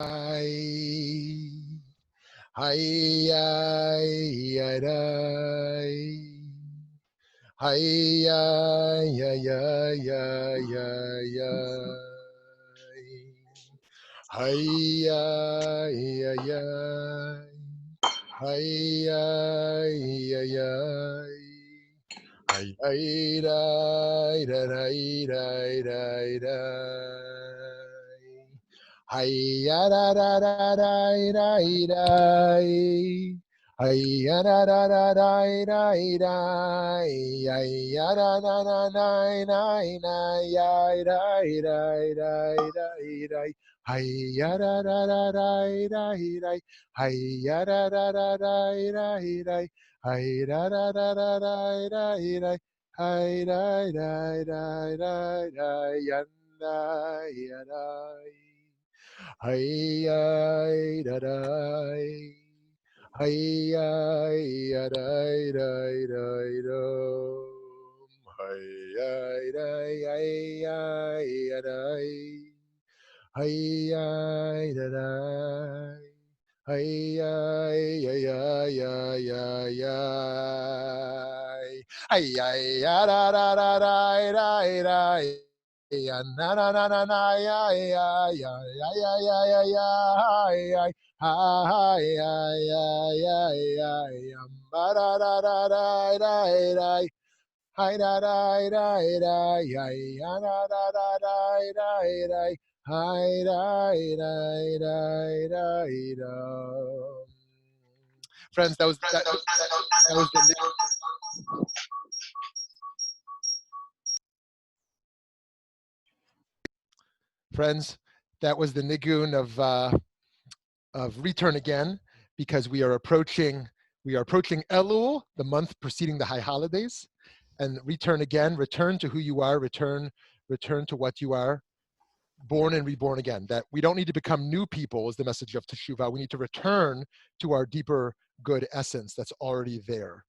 Hi, Hayya da da da da da da. Hayya da da da da da da. Hayya da da da da da da. Ya da da da da da. Hayya da da da da da da. Hayya da da da da da da. Hayya da da da da da da. Hay da da da da da. Yanda yada. Hey, da da, hey, da da da da, hey, da da, hey, da da, hey, ya ya ya ya, hey, da da da da da da. Ya na na na na na ya ya ya ya ya ya ya ya ha ya ya ya ya ya ba da da da da da da hi da da da da ya ya da da da da da da hi da da da da da. Friends, that was the friends. That was the nigun of Return Again, because we are approaching Elul, the month preceding the high holidays, and Return Again, return to who you are, return to what you are, born and reborn again. That we don't need to become new people is the message of Teshuvah. We need to return to our deeper good essence that's already there.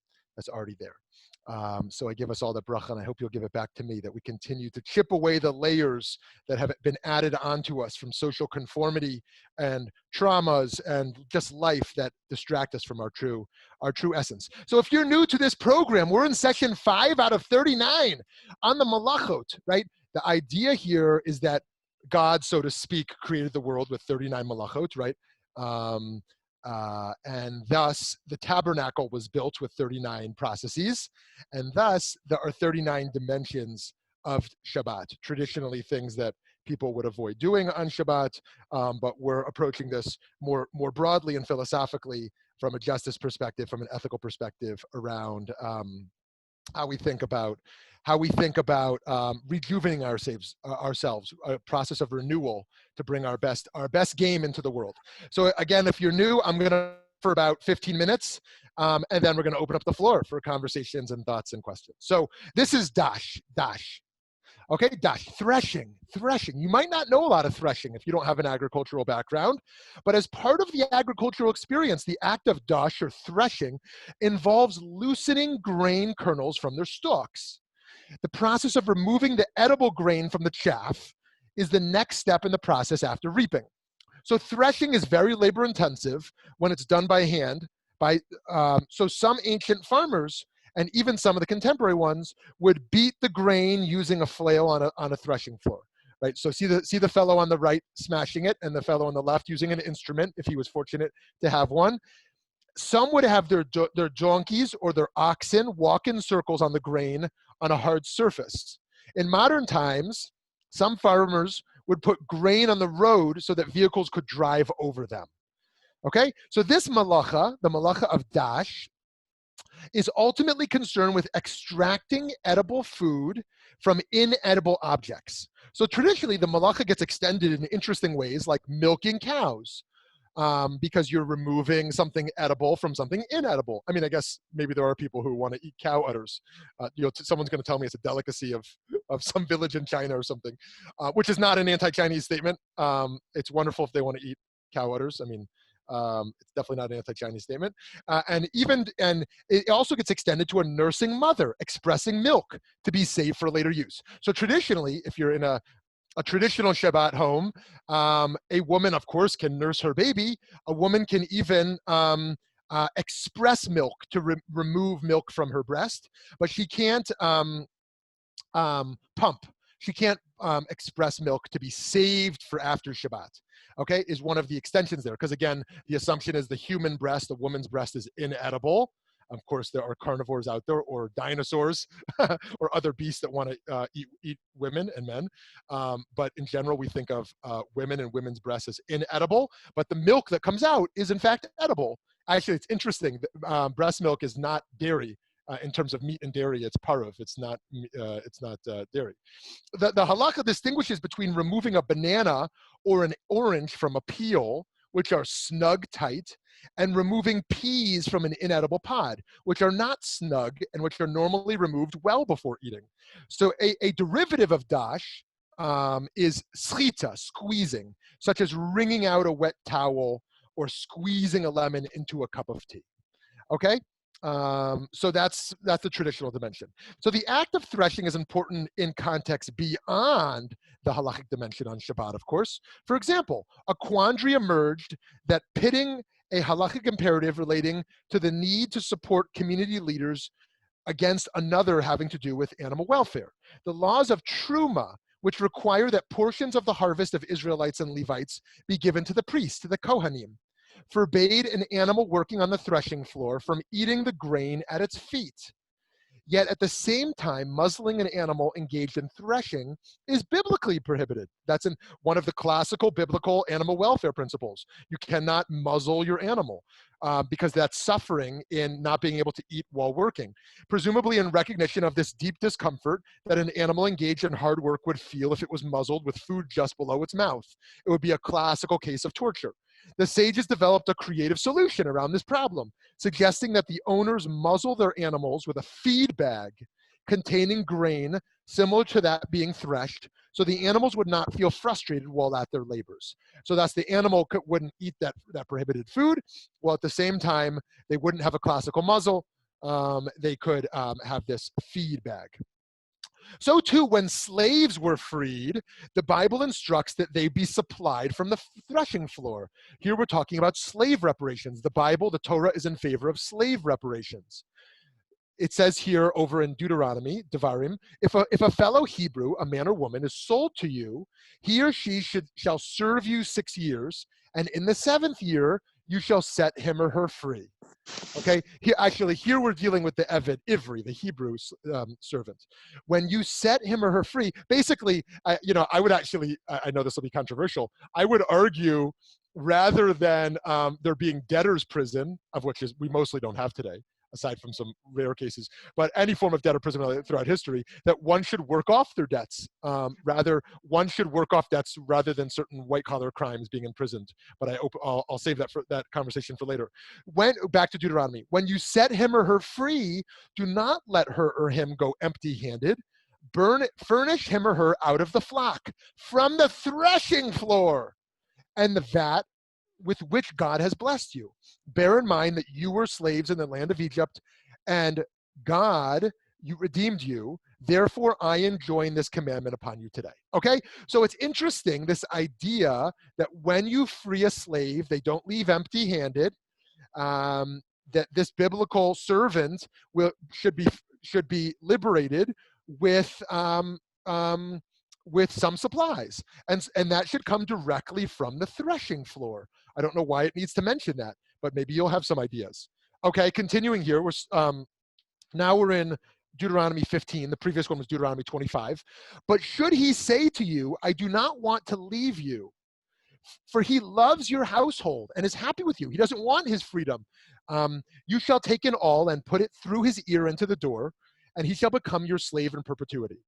So I give us all the bracha, and I hope you'll give it back to me, that we continue to chip away the layers that have been added onto us from social conformity and traumas and just life that distract us from our true essence. So if you're new to this program, we're in session 5 out of 39 on the melachot, right? The idea here is that God, so to speak, created the world with 39 melachot, right? And thus the tabernacle was built with 39 processes, and thus there are 39 dimensions of Shabbat, traditionally things that people would avoid doing on Shabbat, but we're approaching this more broadly and philosophically from a justice perspective, from an ethical perspective, around how we think about rejuvenating ourselves, a process of renewal to bring our best game into the world. So again, if you're new, I'm going to for about 15 minutes, and then we're going to open up the floor for conversations and thoughts and questions. So this is Dosh. Okay, Dosh, threshing. You might not know a lot of threshing if you don't have an agricultural background, but as part of the agricultural experience, the act of Dosh, or threshing, involves loosening grain kernels from their stalks. The process of removing the edible grain from the chaff is the next step in the process after reaping. So threshing is very labor intensive when it's done by hand. So some ancient farmers, and even some of the contemporary ones, would beat the grain using a flail on a threshing floor. Right. So see the fellow on the right smashing it, and the fellow on the left using an instrument, if he was fortunate to have one. Some would have their donkeys or their oxen walk in circles on the grain on a hard surface. In modern times, some farmers would put grain on the road so that vehicles could drive over them. Okay, so this malacha, the malacha of Dosh, is ultimately concerned with extracting edible food from inedible objects. So traditionally, the malacha gets extended in interesting ways, like milking cows, because you're removing something edible from something inedible. I mean, I guess maybe there are people who want to eat cow udders. Someone's going to tell me it's a delicacy of some village in China or something, which is not an anti-Chinese statement. It's wonderful if they want to eat cow udders. I mean, it's definitely not an anti-Chinese statement. And it also gets extended to a nursing mother expressing milk to be safe for later use. So traditionally, if you're in a a traditional Shabbat home, a woman, of course, can nurse her baby. A woman can even express milk to remove milk from her breast, but she can't pump. She can't express milk to be saved for after Shabbat. Okay, is one of the extensions there. Because again, the assumption is the human breast, the woman's breast, is inedible. Of course, there are carnivores out there, or dinosaurs, or other beasts that want to eat women and men. But in general, we think of women and women's breasts as inedible. But the milk that comes out is in fact edible. Actually, it's interesting. Breast milk is not dairy. In terms of meat and dairy, it's parov. It's not dairy. The halakha distinguishes between removing a banana or an orange from a peel, which are snug tight, and removing peas from an inedible pod, which are not snug and which are normally removed well before eating. So a derivative of Dosh is schita, squeezing, such as wringing out a wet towel or squeezing a lemon into a cup of tea. Okay? So that's the traditional dimension. So the act of threshing is important in context beyond the halachic dimension on Shabbat, of course. For example, a quandary emerged that pitting a halachic imperative relating to the need to support community leaders against another having to do with animal welfare. The laws of Truma, which require that portions of the harvest of Israelites and Levites be given to the priests, to the Kohanim, forbade an animal working on the threshing floor from eating the grain at its feet. Yet at the same time, muzzling an animal engaged in threshing is biblically prohibited. That's in one of the classical biblical animal welfare principles. You cannot muzzle your animal because that's suffering in not being able to eat while working. Presumably in recognition of this deep discomfort that an animal engaged in hard work would feel if it was muzzled with food just below its mouth. It would be a classical case of torture. The sages developed a creative solution around this problem, suggesting that the owners muzzle their animals with a feed bag containing grain similar to that being threshed, so the animals would not feel frustrated while at their labors. So that's the animal wouldn't eat that prohibited food, while at the same time, they wouldn't have a classical muzzle. They could have this feed bag. So too, when slaves were freed, the Bible instructs that they be supplied from the threshing floor. Here we're talking about slave reparations. The Bible, the Torah, is in favor of slave reparations. It says here over in Deuteronomy, Devarim, if a fellow Hebrew, a man or woman, is sold to you, he or she shall serve you 6 years, and in the 7th year, you shall set him or her free. Okay, here we're dealing with the Eved, Ivri, the Hebrew servant. When you set him or her free, basically, I would actually, I know this will be controversial, I would argue rather than there being debtor's prison, of which we mostly don't have today, aside from some rare cases, but any form of debtor prison throughout history, that one should work off their debts. One should work off debts rather than certain white-collar crimes being imprisoned. But I'll save that conversation for later. Back to Deuteronomy. When you set him or her free, do not let her or him go empty-handed. Furnish him or her out of the flock, from the threshing floor, and the vat with which God has blessed you. Bear in mind that you were slaves in the land of Egypt, and God, you redeemed you. Therefore, I enjoin this commandment upon you today. Okay? So it's interesting, this idea that when you free a slave, they don't leave empty-handed, that this biblical servant should be liberated with some supplies. And that should come directly from the threshing floor. I don't know why it needs to mention that, but maybe you'll have some ideas. Okay, continuing here, now we're in Deuteronomy 15. The previous one was Deuteronomy 25. But should he say to you, I do not want to leave you, for he loves your household and is happy with you. He doesn't want his freedom. You shall take an awl and put it through his ear into the door, and he shall become your slave in perpetuity.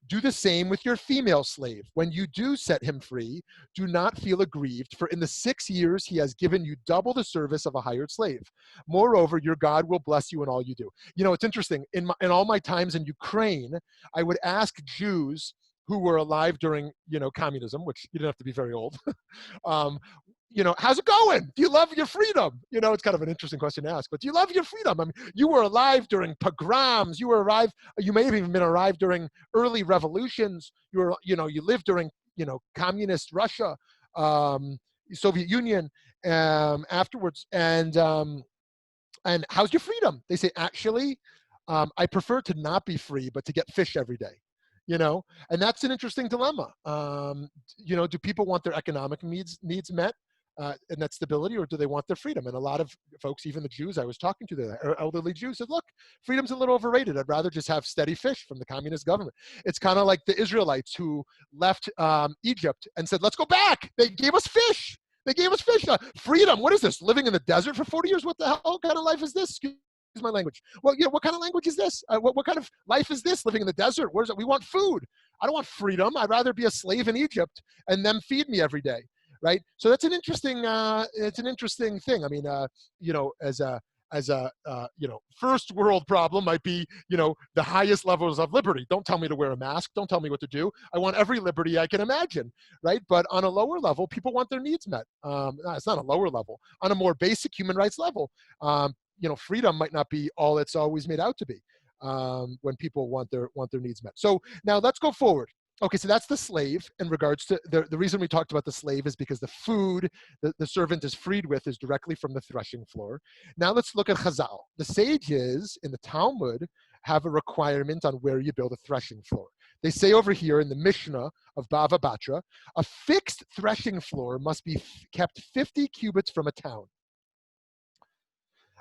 Do the same with your female slave. When you do set him free, do not feel aggrieved, for in the 6 years he has given you double the service of a hired slave. Moreover, your God will bless you in all you do. It's interesting. In all my times in Ukraine, I would ask Jews who were alive during, communism, which you didn't have to be very old. How's it going? Do you love your freedom? It's kind of an interesting question to ask, but do you love your freedom? I mean, you were alive during pogroms. You may have even been alive during early revolutions. You lived during, communist Russia, Soviet Union, afterwards. And how's your freedom? They say, actually, I prefer to not be free, but to get fish every day. And that's an interesting dilemma. Do people want their economic needs met, and that stability, or do they want their freedom? And a lot of folks, even the Jews I was talking to, the elderly Jews, said, look, freedom's a little overrated. I'd rather just have steady fish from the communist government. It's kind of like the Israelites who left Egypt and said, let's go back. They gave us fish. They gave us fish. Freedom. What is this? Living in the desert for 40 years? What the hell kind of life is this? Excuse my language. Well, what kind of language is this? What kind of life is this, living in the desert? Where is it? We want food. I don't want freedom. I'd rather be a slave in Egypt and them feed me every day, right? So that's an interesting thing. I mean, as a first world problem might be, the highest levels of liberty. Don't tell me to wear a mask. Don't tell me what to do. I want every liberty I can imagine, right? But on a lower level, people want their needs met. No, it's not a lower level. On a more basic human rights level, freedom might not be all it's always made out to be, when people want their needs met. So now let's go forward. Okay, so that's the slave. In regards to the reason we talked about the slave is because the food the servant is freed with is directly from the threshing floor. Now let's look at Chazal. The sages in the Talmud have a requirement on where you build a threshing floor. They say over here in the Mishnah of Bava Batra, a fixed threshing floor must be kept 50 cubits from a town.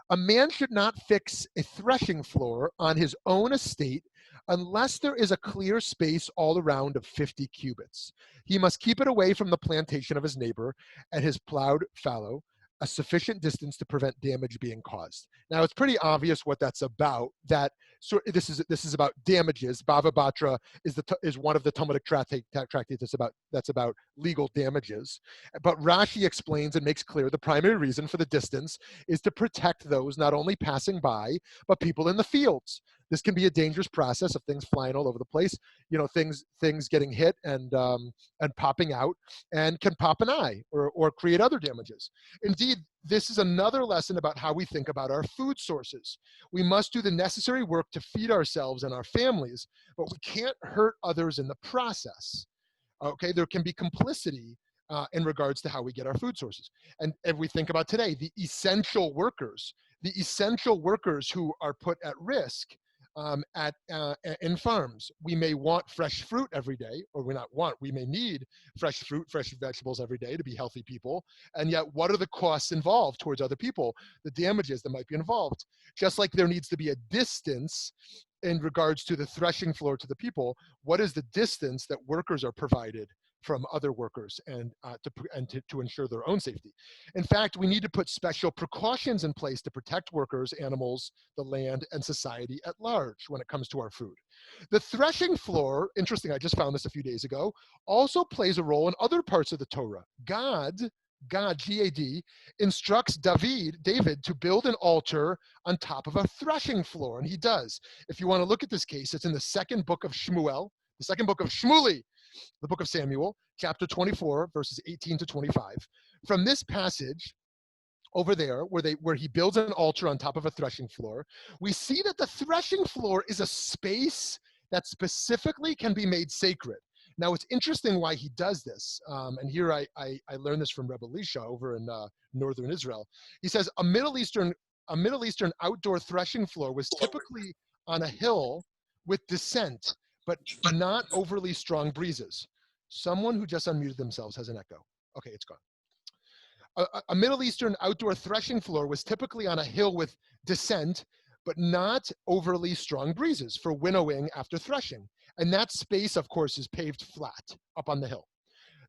A man should not fix a threshing floor on his own estate unless there is a clear space all around of 50 cubits. He must keep it away from the plantation of his neighbor and his plowed fallow, a sufficient distance to prevent damage being caused. Now, it's pretty obvious what that's about. This is about damages. Bava Batra is one of the Talmudic tractates that's about legal damages. But Rashi explains and makes clear the primary reason for the distance is to protect those not only passing by, but people in the fields. This can be a dangerous process of things flying all over the place, things getting hit and popping out, and can pop an eye or create other damages. Indeed, this is another lesson about how we think about our food sources. We must do the necessary work to feed ourselves and our families, but we can't hurt others in the process. Okay, there can be complicity in regards to how we get our food sources. And if we think about today, the essential workers who are put at risk in farms. We may want fresh fruit every day, or we may need fresh fruit, fresh vegetables every day to be healthy people. And yet, what are the costs involved towards other people? The damages that might be involved. Just like there needs to be a distance in regards to the threshing floor to the people, what is the distance that workers are provided from other workers and to ensure their own safety? In fact, we need to put special precautions in place to protect workers, animals, the land, and society at large when it comes to our food. The threshing floor, interesting, I just found this a few days ago, also plays a role in other parts of the Torah. God, G-A-D, instructs David to build an altar on top of a threshing floor, and he does. If you want to look at this case, it's in the second book of Shmuel, the second book of Shmuly, the book of Samuel, chapter 24, verses 18 to 25. From this passage over there, where he builds an altar on top of a threshing floor, we see that the threshing floor is a space that specifically can be made sacred. Now, it's interesting why he does this. And here I learned this from Rebbe Elisha over in northern Israel. He says a Middle Eastern outdoor threshing floor was typically on a hill with descent, but not overly strong breezes. Someone who just unmuted themselves has an echo. Okay, it's gone. A Middle Eastern outdoor threshing floor was typically on a hill with descent, but not overly strong breezes for winnowing after threshing. And that space, of course, is paved flat up on the hill.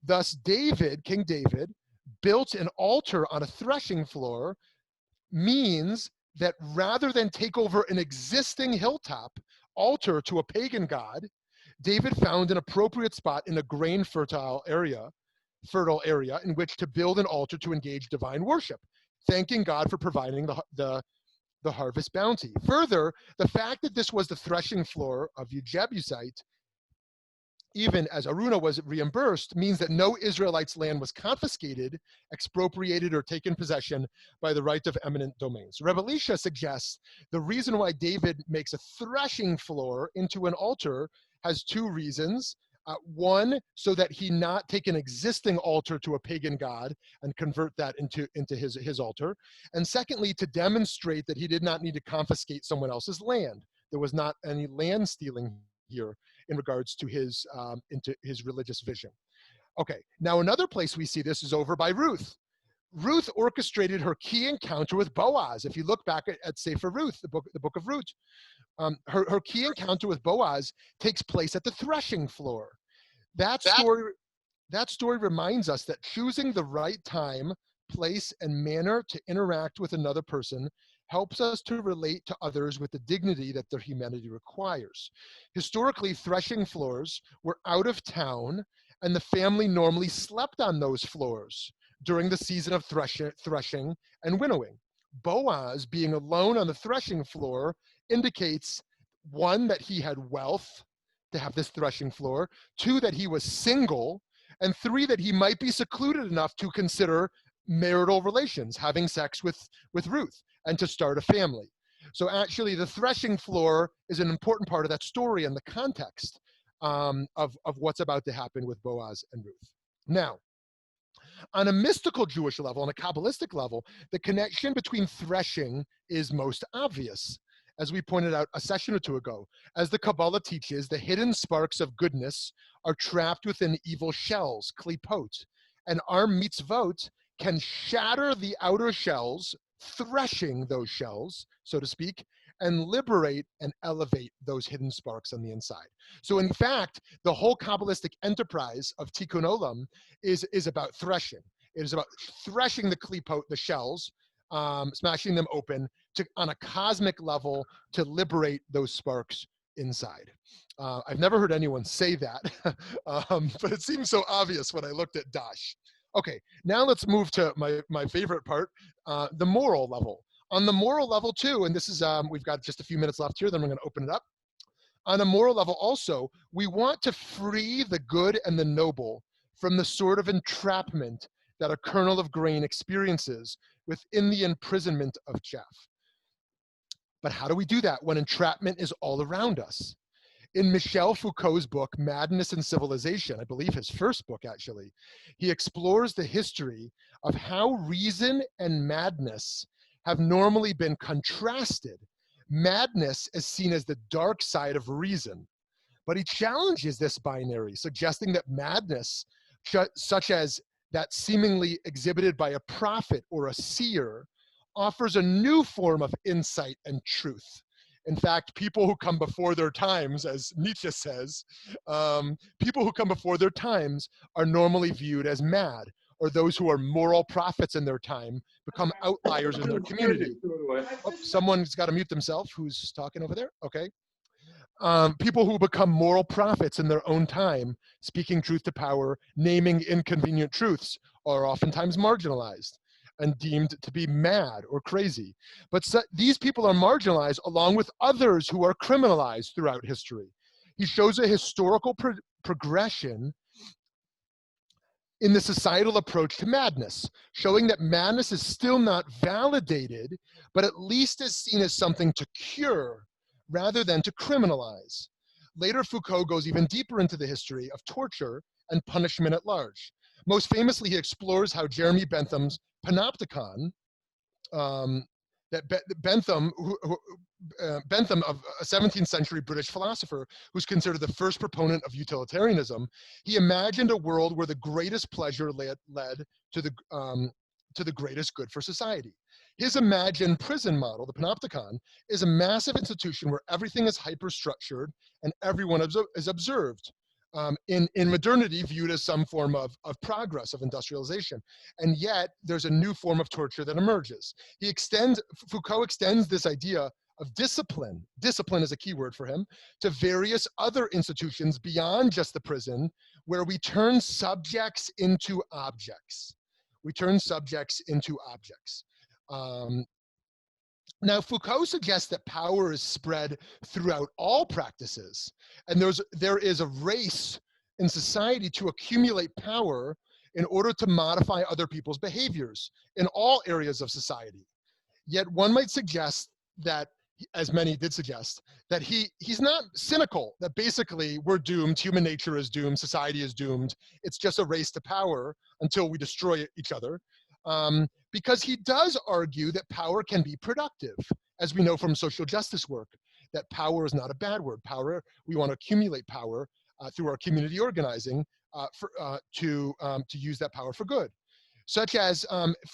Thus, King David, built an altar on a threshing floor, means that rather than take over an existing hilltop altar to a pagan god, David found an appropriate spot in a grain fertile area in which to build an altar to engage divine worship, thanking God for providing the harvest bounty. Further, the fact that this was the threshing floor of the Jebusite, even as Aruna was reimbursed, means that no Israelite's land was confiscated, expropriated, or taken possession by the right of eminent domains. Rebbe Elisha suggests the reason why David makes a threshing floor into an altar has two reasons. One, so that he not take an existing altar to a pagan god and convert that into his altar. And secondly, to demonstrate that he did not need to confiscate someone else's land. There was not any land stealing here in regards to into his religious vision. Okay, now another place we see this is over by Ruth. Ruth orchestrated her key encounter with Boaz. If you look back at Sefer Ruth, the book of Ruth, her key encounter with Boaz takes place at the threshing floor. That story reminds us that choosing the right time, place, and manner to interact with another person helps us to relate to others with the dignity that their humanity requires. Historically, threshing floors were out of town, and the family normally slept on those floors during the season of threshing and winnowing. Boaz being alone on the threshing floor indicates, one, that he had wealth to have this threshing floor, two, that he was single, and three, that he might be secluded enough to consider marital relations, having sex with Ruth, and to start a family. So actually, the threshing floor is an important part of that story and the context of what's about to happen with Boaz and Ruth. Now, on a mystical Jewish level, on a Kabbalistic level, the connection between threshing is most obvious. As we pointed out a session or two ago, as the Kabbalah teaches, the hidden sparks of goodness are trapped within evil shells, klipot, and our mitzvot can shatter the outer shells, threshing those shells, so to speak, and liberate and elevate those hidden sparks on the inside. So in fact, the whole Kabbalistic enterprise of Tikkun Olam is about threshing. It is about threshing the klipot, the shells, smashing them open on a cosmic level to liberate those sparks inside. I've never heard anyone say that, but it seems so obvious when I looked at Dosh. Okay, now let's move to my favorite part, the moral level. On the moral level too, and this is, we've got just a few minutes left here, then we're gonna open it up. On a moral level also, we want to free the good and the noble from the sort of entrapment that a kernel of grain experiences within the imprisonment of chaff. But how do we do that when entrapment is all around us? In Michel Foucault's book, Madness and Civilization, I believe his first book actually, he explores the history of how reason and madness have normally been contrasted. Madness is seen as the dark side of reason, but he challenges this binary, suggesting that madness, such as that seemingly exhibited by a prophet or a seer, offers a new form of insight and truth. In fact, people who come before their times, as Nietzsche says, people who come before their times are normally viewed as mad, or those who are moral prophets in their time become outliers in their community. Oh, someone's got to mute themselves. Who's talking over there? Okay. People who become moral prophets in their own time, speaking truth to power, naming inconvenient truths, are oftentimes marginalized and deemed to be mad or crazy. But these people are marginalized along with others who are criminalized throughout history. He shows a historical progression in the societal approach to madness, showing that madness is still not validated, but at least is seen as something to cure rather than to criminalize. Later, Foucault goes even deeper into the history of torture and punishment at large. Most famously, he explores how Jeremy Bentham's Panopticon, Bentham, Bentham, of a 17th century British philosopher who's considered the first proponent of utilitarianism, he imagined a world where the greatest pleasure led to the greatest good for society. His imagined prison model, the Panopticon, is a massive institution where everything is hyper-structured and everyone is observed. In modernity viewed as some form of progress, of industrialization. And yet there's a new form of torture that emerges. Foucault extends this idea of discipline is a key word for him, to various other institutions beyond just the prison, where we turn subjects into objects. We turn subjects into objects. Now, Foucault suggests that power is spread throughout all practices, and there is a race in society to accumulate power in order to modify other people's behaviors in all areas of society. Yet one might suggest that as many did suggest, that he's not cynical, that basically we're doomed, human nature is doomed, society is doomed. It's just a race to power until we destroy each other. Because he does argue that power can be productive, as we know from social justice work, that power is not a bad word. Power, we want to accumulate power through our community organizing to use that power for good. Such as,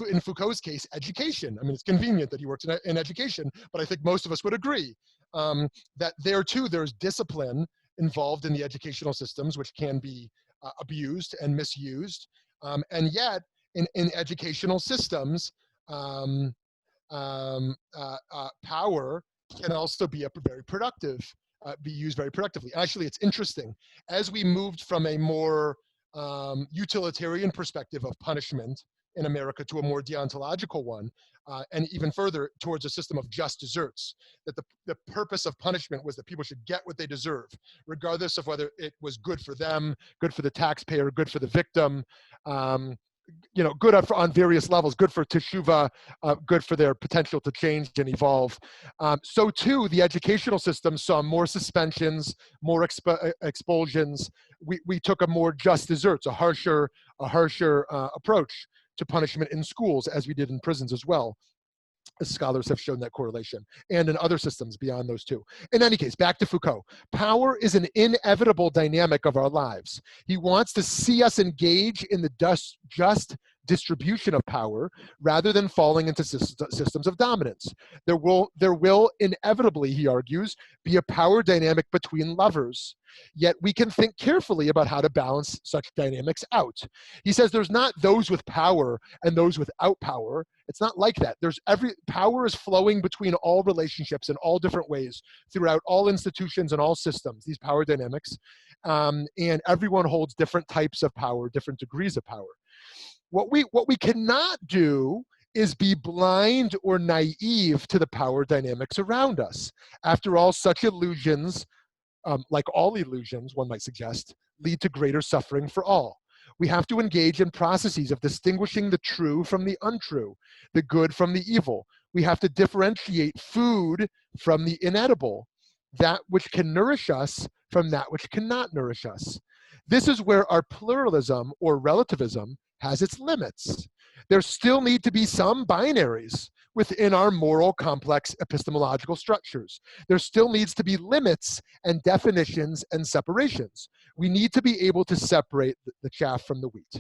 in Foucault's case, education. I mean, it's convenient that he works in education, but I think most of us would agree that there too, there's discipline involved in the educational systems, which can be abused and misused. And yet, in educational systems, power can also be very productive, be used very productively. Actually, it's interesting. As we moved from a more utilitarian perspective of punishment in America to a more deontological one, and even further towards a system of just desserts, that the purpose of punishment was that people should get what they deserve, regardless of whether it was good for them, good for the taxpayer, good for the victim, good on various levels, good for teshuvah, good for their potential to change and evolve. So too, the educational system saw more suspensions, more expulsions. We took a more just desserts, a harsher approach to punishment in schools, as we did in prisons as well. Scholars have shown that correlation, and in other systems beyond those two. In any case, back to Foucault. Power is an inevitable dynamic of our lives. He wants to see us engage in the just distribution of power rather than falling into systems of dominance. There will inevitably, he argues, be a power dynamic between lovers. Yet we can think carefully about how to balance such dynamics out. He says there's not those with power and those without power. It's not like that. Power is flowing between all relationships in all different ways throughout all institutions and all systems, these power dynamics. And everyone holds different types of power, different degrees of power. What we cannot do is be blind or naive to the power dynamics around us. After all, such illusions, like all illusions, one might suggest, lead to greater suffering for all. We have to engage in processes of distinguishing the true from the untrue, the good from the evil. We have to differentiate food from the inedible, that which can nourish us from that which cannot nourish us. This is where our pluralism or relativism has its limits. There still need to be some binaries within our moral complex epistemological structures. There still needs to be limits and definitions and separations. We need to be able to separate the chaff from the wheat.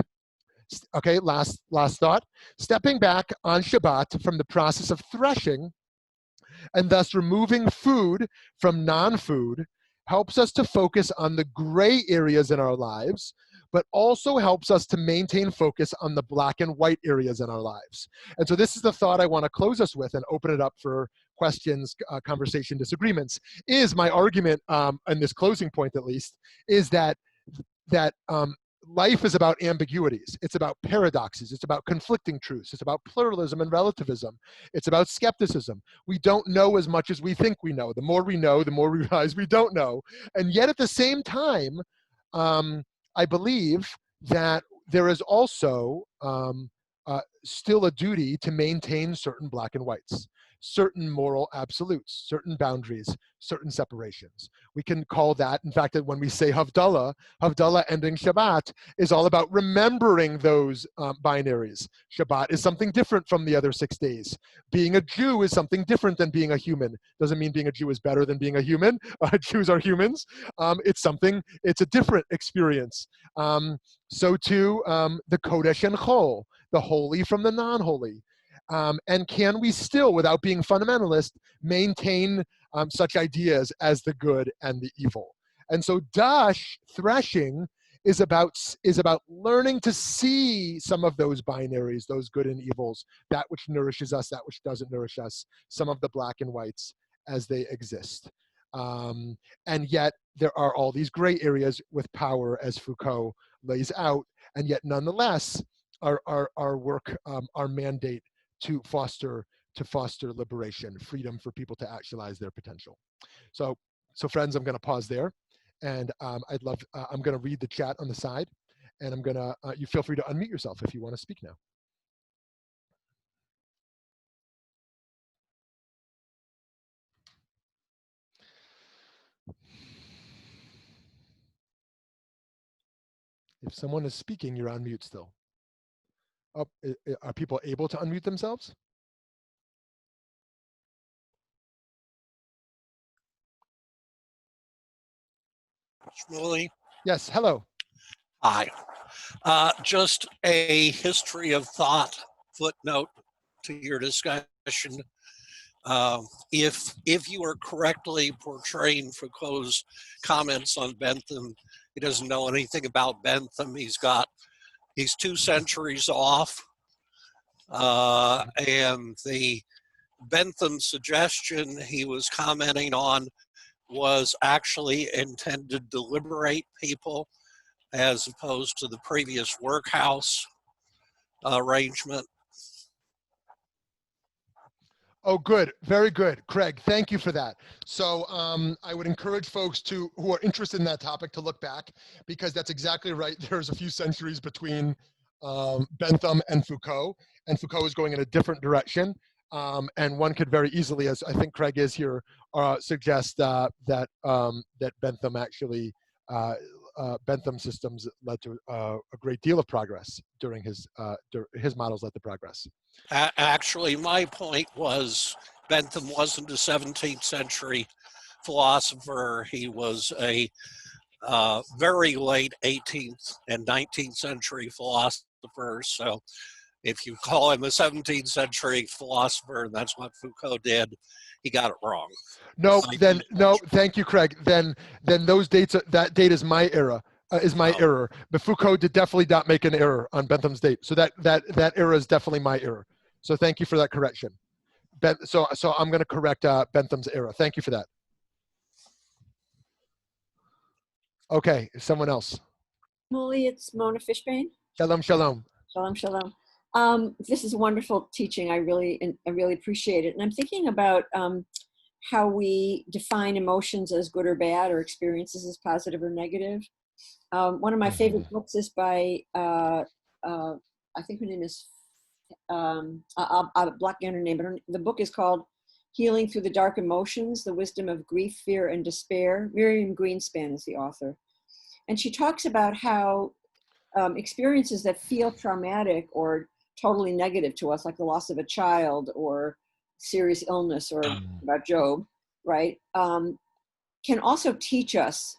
Okay, last thought. Stepping back on Shabbat from the process of threshing and thus removing food from non-food helps us to focus on the gray areas in our lives, but also helps us to maintain focus on the black and white areas in our lives. And so this is the thought I want to close us with and open it up for questions, conversation, disagreements. Is my argument, and this closing point at least, is that life is about ambiguities. It's about paradoxes. It's about conflicting truths. It's about pluralism and relativism. It's about skepticism. We don't know as much as we think we know. The more we know, the more we realize we don't know. And yet at the same time, I believe that there is also still a duty to maintain certain black and whites, certain moral absolutes, certain boundaries, certain separations. We can call that, in fact, that when we say Havdalah ending Shabbat is all about remembering those binaries. Shabbat is something different from the other 6 days. Being a Jew is something different than being a human. Doesn't mean being a Jew is better than being a human. Jews are humans. It's a different experience. So too, the Kodesh and Chol, the holy from the non-holy. And can we still, without being fundamentalist, maintain such ideas as the good and the evil? And so Dosh, threshing, is about learning to see some of those binaries, those good and evils, that which nourishes us, that which doesn't nourish us, some of the black and whites as they exist. And yet there are all these gray areas with power, as Foucault lays out, and yet nonetheless, our work, our mandate to foster liberation, freedom for people to actualize their potential. So friends, I'm going to pause there, and I'm going to read the chat on the side, and you feel free to unmute yourself if you want to speak now. If someone is speaking, you're on mute still. Oh, are people able to unmute themselves? Shmuly. Yes, hello. Hi. Just a history of thought footnote to your discussion. If you are correctly portraying Foucault's comments on Bentham, he doesn't know anything about Bentham. He's 2 centuries off, and the Bentham suggestion he was commenting on was actually intended to liberate people, as opposed to the previous workhouse arrangement. Oh, good. Very good. Craig, thank you for that. So I would encourage folks who are interested in that topic to look back, because that's exactly right. There's a few centuries between Bentham and Foucault is going in a different direction. And one could very easily, as I think Craig is here, suggest that Bentham actually, Bentham systems led to a great deal of progress during his models led to progress. Actually, my point was Bentham wasn't a 17th century philosopher. He was a very late 18th and 19th century philosopher. So if you call him a 17th century philosopher, and that's what Foucault did, he got it wrong. No, thank you, Craig. Then those dates, that date is my era. Is my error. But Foucault did definitely not make an error on Bentham's date. So that era is definitely my error. So thank you for that correction. So I'm going to correct Bentham's error. Thank you for that. Okay, someone else. Shmuly, it's Mona Fishbane. Shalom, shalom. Shalom, shalom. This is wonderful teaching. I really appreciate it. And I'm thinking about how we define emotions as good or bad, or experiences as positive or negative. One of my favorite books is by, I think her name is, I'll block out her name, but the book is called Healing Through the Dark Emotions, The Wisdom of Grief, Fear, and Despair. Miriam Greenspan is the author. And she talks about how experiences that feel traumatic or totally negative to us, like the loss of a child or serious illness, or about Job, right, can also teach us,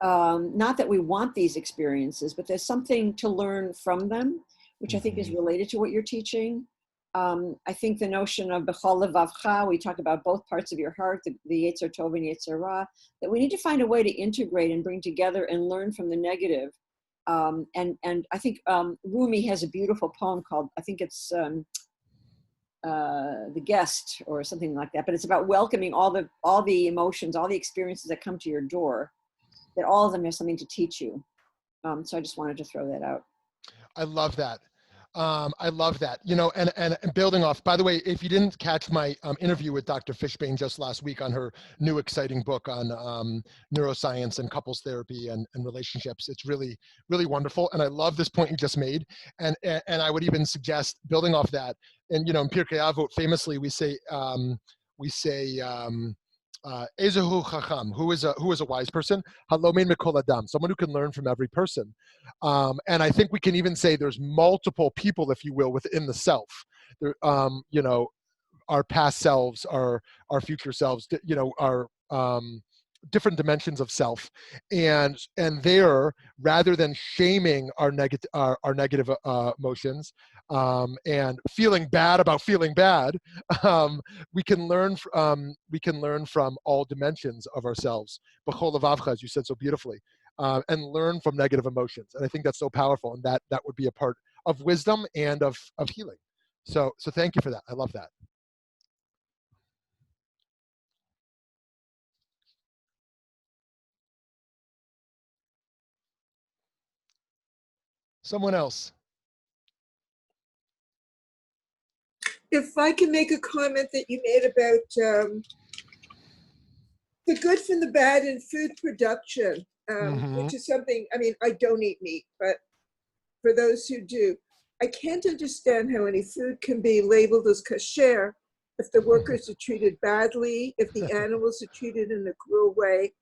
not that we want these experiences, but there's something to learn from them, which I think is related to what you're teaching. I think the notion of b'chol levavcha, we talk about both parts of your heart, the Yetzer Tov and Yetzer Ra, that we need to find a way to integrate and bring together and learn from the negative. And I think Rumi has a beautiful poem called, I think it's The Guest or something like that, but it's about welcoming all the emotions, all the experiences that come to your door, that all of them have something to teach you. So I just wanted to throw that out. I love that. I love that. You know, and building off, by the way, if you didn't catch my interview with Dr. Fishbane just last week on her new exciting book on neuroscience and couples therapy and relationships, it's really, really wonderful. And I love this point you just made. And I would even suggest building off that. And, you know, in Pirkei Avot, famously, we say, Ezehu Chacham, who is a wise person, Halomin Mikol Adam, someone who can learn from every person. And I think we can even say there's multiple people, if you will, within the self. There, you know, our past selves, our future selves, you know, our different dimensions of self, and there, rather than shaming our negative emotions and feeling bad about feeling bad, we can learn from all dimensions of ourselves, b'chol levavcha, as you said so beautifully, and learn from negative emotions. And I think that's so powerful, and that would be a part of wisdom and of healing. So thank you for that. I love that. Someone else. If I can make a comment that you made about the good from the bad in food production, which is something, I mean, I don't eat meat, but for those who do, I can't understand how any food can be labeled as kosher if the workers are treated badly, if the animals are treated in a cruel way.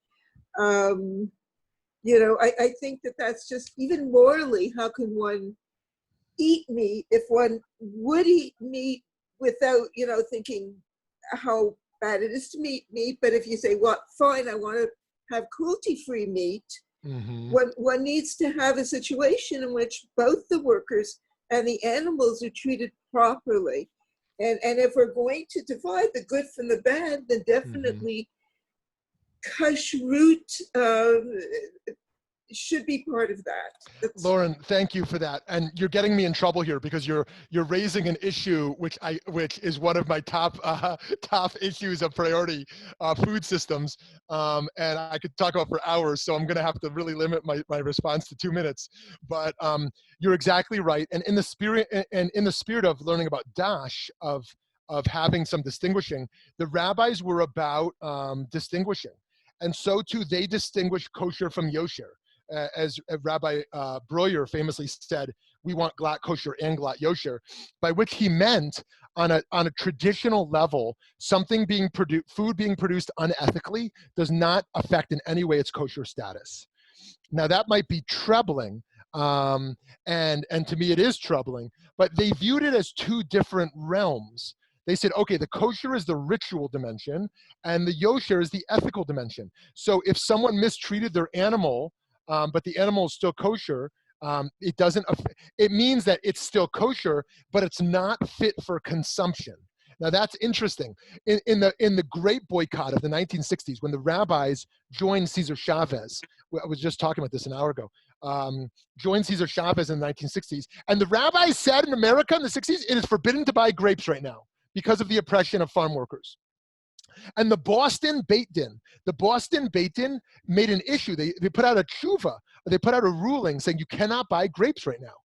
I think that that's just, even morally, how can one eat meat if one would eat meat without, thinking how bad it is to eat meat. But if you say, well, fine, I want to have cruelty-free meat, one needs to have a situation in which both the workers and the animals are treated properly. And if we're going to divide the good from the bad, then definitely kashrut should be part of that. Lauren, thank you for that. And you're getting me in trouble here because you're raising an issue which is one of my top issues of priority, food systems. And I could talk about for hours, so I'm going to have to really limit my response to 2 minutes. But you're exactly right. And in the spirit of learning about Dosh, of having some distinguishing, the rabbis were about distinguishing. And so too, they distinguish kosher from yosher. As Rabbi Breuer famously said, we want glatt kosher and glatt yosher, by which he meant on a traditional level, food being produced unethically does not affect in any way its kosher status. Now that might be troubling, and to me it is troubling, but they viewed it as two different realms. They said, okay, the kosher is the ritual dimension and the yosher is the ethical dimension. So if someone mistreated their animal, but the animal is still kosher, it means that it's still kosher, but it's not fit for consumption. Now that's interesting. In the great boycott of the 1960s, when the rabbis joined Cesar Chavez, I was just talking about this an hour ago, joined Cesar Chavez in the 1960s, and the rabbis said in America in the 60s, it is forbidden to buy grapes right now because of the oppression of farm workers. And the Boston Beit Din made an issue. They put out a tshuva. They put out a ruling saying you cannot buy grapes right now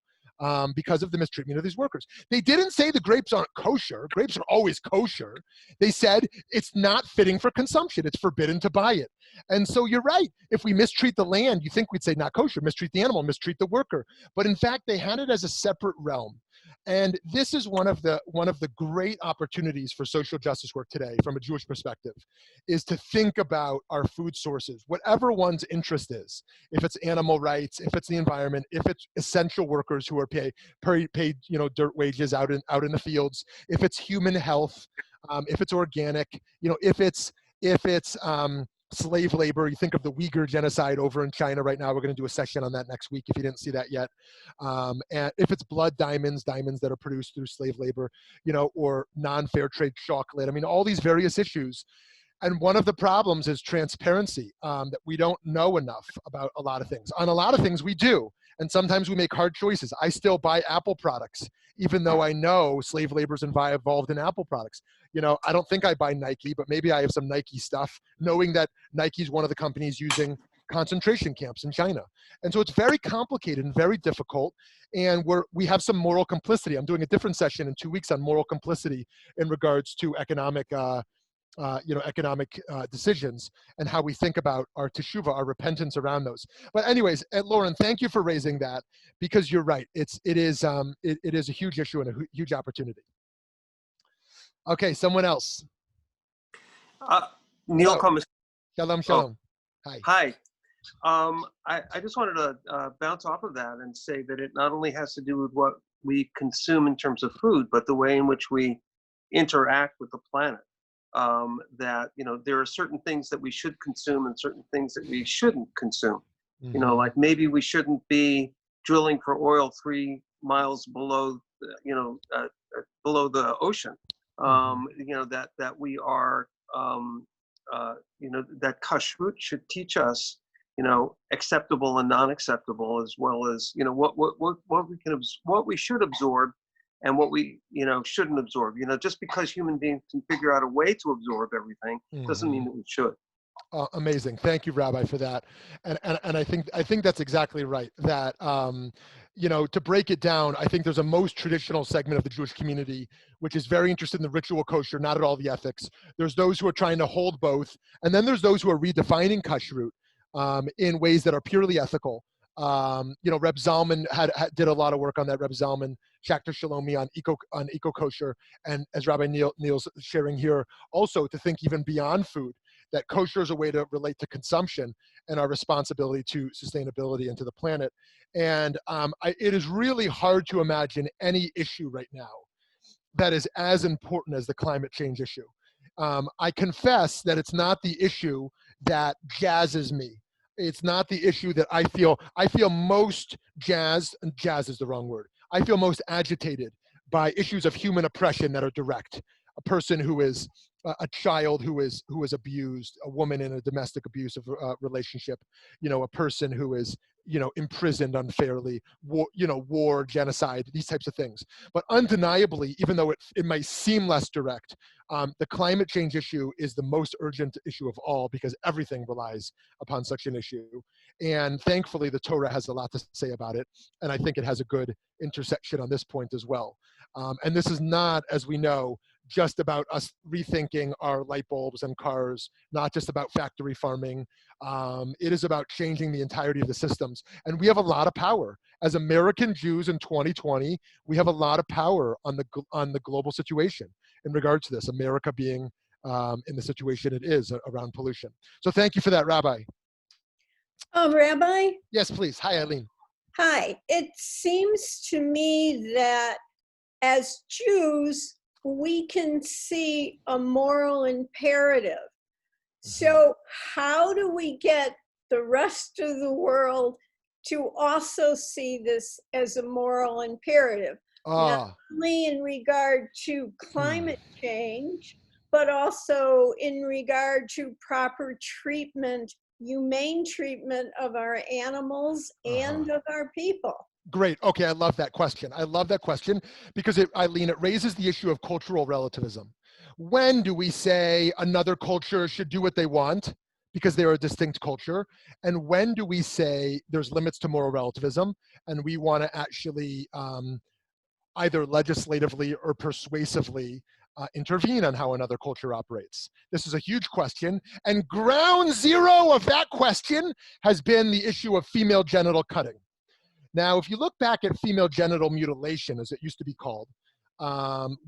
because of the mistreatment of these workers. They didn't say the grapes aren't kosher. Grapes are always kosher. They said it's not fitting for consumption. It's forbidden to buy it. And so you're right. If we mistreat the land, you think we'd say not kosher, mistreat the animal, mistreat the worker. But in fact, they had it as a separate realm. And this is one of the great opportunities for social justice work today from a Jewish perspective, is to think about our food sources, whatever one's interest is. If it's animal rights, if it's the environment, if it's essential workers who are paid dirt wages out in the fields, if it's human health, if it's organic, if it's slave labor. You think of the Uyghur genocide over in China right now. We're going to do a session on that next week if you didn't see that yet. And if it's blood diamonds that are produced through slave labor, or non-fair trade chocolate. I mean, all these various issues. And one of the problems is transparency, that we don't know enough about a lot of things. On a lot of things we do. And sometimes we make hard choices. I still buy Apple products, even though I know slave labor is involved in Apple products. I don't think I buy Nike, but maybe I have some Nike stuff, knowing that Nike is one of the companies using concentration camps in China. And so it's very complicated and very difficult. And we have some moral complicity. I'm doing a different session in 2 weeks on moral complicity in regards to economic decisions and how we think about our teshuvah, our repentance around those. But anyways, Lauren, thank you for raising that, because you're right. It is a huge issue and a huge opportunity. Okay, someone else. Neil Comis. Shalom. Hi. Hi. I just wanted to bounce off of that and say that it not only has to do with what we consume in terms of food, but the way in which we interact with the planet. That there are certain things that we should consume and certain things that we shouldn't consume. Like maybe we shouldn't be drilling for oil 3 miles below below the ocean. That we are that kashrut should teach us acceptable and non-acceptable, as well as what we should absorb and what we shouldn't absorb. Just because human beings can figure out a way to absorb everything doesn't mean that we should. Amazing. Thank you, Rabbi, for that. And I think that's exactly right. That to break it down, I think there's a most traditional segment of the Jewish community which is very interested in the ritual kosher, not at all the ethics. There's those who are trying to hold both, and then there's those who are redefining kashrut in ways that are purely ethical. Reb Zalman did a lot of work on that. Reb Zalman, Shakta Shalomi on eco kosher, and as Rabbi Neil's sharing here, also to think even beyond food. that kosher is a way to relate to consumption and our responsibility to sustainability and to the planet. And it is really hard to imagine any issue right now that is as important as the climate change issue. I confess that it's not the issue that jazzes me. It's not the issue that I feel most jazzed, and jazz is the wrong word. I feel most agitated by issues of human oppression that are direct. A person who is a child who is abused, a woman in a domestic abusive relationship, a person who is imprisoned unfairly, war, genocide, these types of things. But undeniably, even though it might seem less direct, the climate change issue is the most urgent issue of all, because everything relies upon such an issue. And thankfully, the Torah has a lot to say about it, and I think it has a good intersection on this point as well. And this is not, as we know, just about us rethinking our light bulbs and cars, not just about factory farming. It is about changing the entirety of the systems. And we have a lot of power. As American Jews in 2020, we have a lot of power on the global situation in regards to this, America being in the situation it is around pollution. So thank you for that, Rabbi. Rabbi? Yes, please. Hi, Eileen. Hi. It seems to me that as Jews, we can see a moral imperative. So how do we get the rest of the world to also see this as a moral imperative? Not only in regard to climate change, but also in regard to proper treatment, humane treatment of our animals and of our people. Great. Okay, I love that question. I love that question because Eileen, it raises the issue of cultural relativism. When do we say another culture should do what they want because they're a distinct culture? And when do we say there's limits to moral relativism and we want to actually either legislatively or persuasively intervene on how another culture operates? This is a huge question. And ground zero of that question has been the issue of female genital cutting. Now, if you look back at female genital mutilation, as it used to be called,